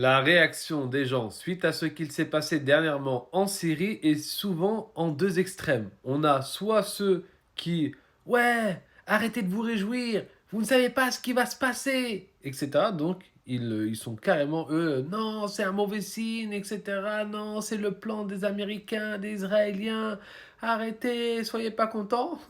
La réaction des gens suite à ce qu'il s'est passé dernièrement en Syrie est souvent en deux extrêmes. On a soit ceux qui, ouais, arrêtez de vous réjouir, vous ne savez pas ce qui va se passer, etc. Donc, ils sont carrément, eux, non, c'est un mauvais signe, etc. Non, c'est le plan des Américains, des Israéliens, arrêtez, soyez pas contents.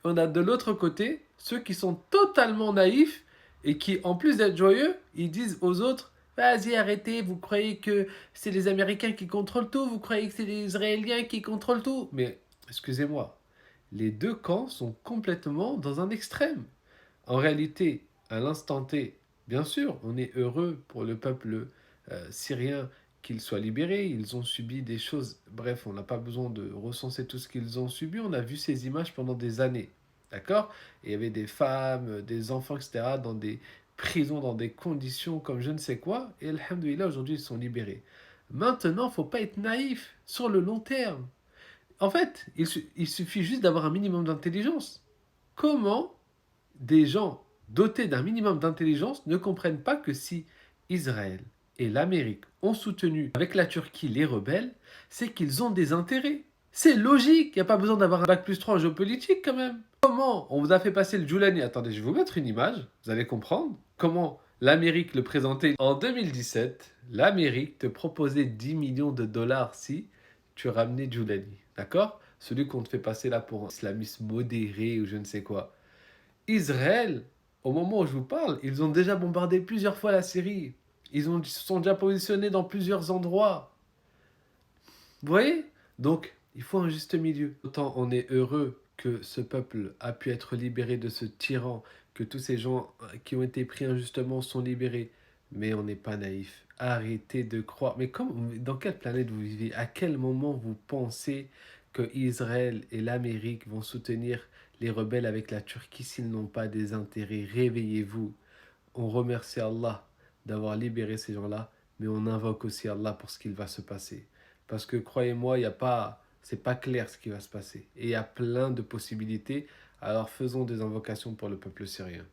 On a de l'autre côté ceux qui sont totalement naïfs et qui, en plus d'être joyeux, ils disent aux autres, vas-y, arrêtez, vous croyez que c'est les Américains qui contrôlent tout, vous croyez que c'est les Israéliens qui contrôlent tout. Mais, excusez-moi, les deux camps sont complètement dans un extrême. En réalité, à l'instant T, bien sûr, on est heureux pour le peuple syrien qu'il soit libéré. Ils ont subi des choses, bref, on n'a pas besoin de recenser tout ce qu'ils ont subi. On a vu ces images pendant des années. D'accord. Et il y avait des femmes, des enfants, etc., dans des prisons, dans des conditions comme je ne sais quoi. Et alhamdoulilah, aujourd'hui, ils sont libérés. Maintenant, il ne faut pas être naïf sur le long terme. En fait, il suffit juste d'avoir un minimum d'intelligence. Comment des gens dotés d'un minimum d'intelligence ne comprennent pas que si Israël et l'Amérique ont soutenu avec la Turquie les rebelles, c'est qu'ils ont des intérêts. C'est logique, il n'y a pas besoin d'avoir un bac plus 3 en géopolitique quand même. Comment on vous a fait passer le Djoulani? Attendez, je vais vous mettre une image, vous allez comprendre. Comment l'Amérique le présentait en 2017. L'Amérique te proposait 10 millions de dollars si tu ramenais Djoulani. D'accord? Celui qu'on te fait passer là pour un islamiste modéré ou je ne sais quoi. Israël, au moment où je vous parle, ils ont déjà bombardé plusieurs fois la Syrie. Ils se sont déjà positionnés dans plusieurs endroits. Vous voyez? Donc, il faut un juste milieu. Autant on est heureux que ce peuple a pu être libéré de ce tyran, que tous ces gens qui ont été pris injustement sont libérés. Mais on n'est pas naïf. Arrêtez de croire. Mais dans quelle planète vous vivez? À quel moment vous pensez que Israël et l'Amérique vont soutenir les rebelles avec la Turquie s'ils n'ont pas des intérêts? Réveillez-vous. On remercie Allah d'avoir libéré ces gens-là, mais on invoque aussi Allah pour ce qu'il va se passer. Parce que croyez-moi, c'est pas clair ce qui va se passer. Et il y a plein de possibilités. Alors faisons des invocations pour le peuple syrien.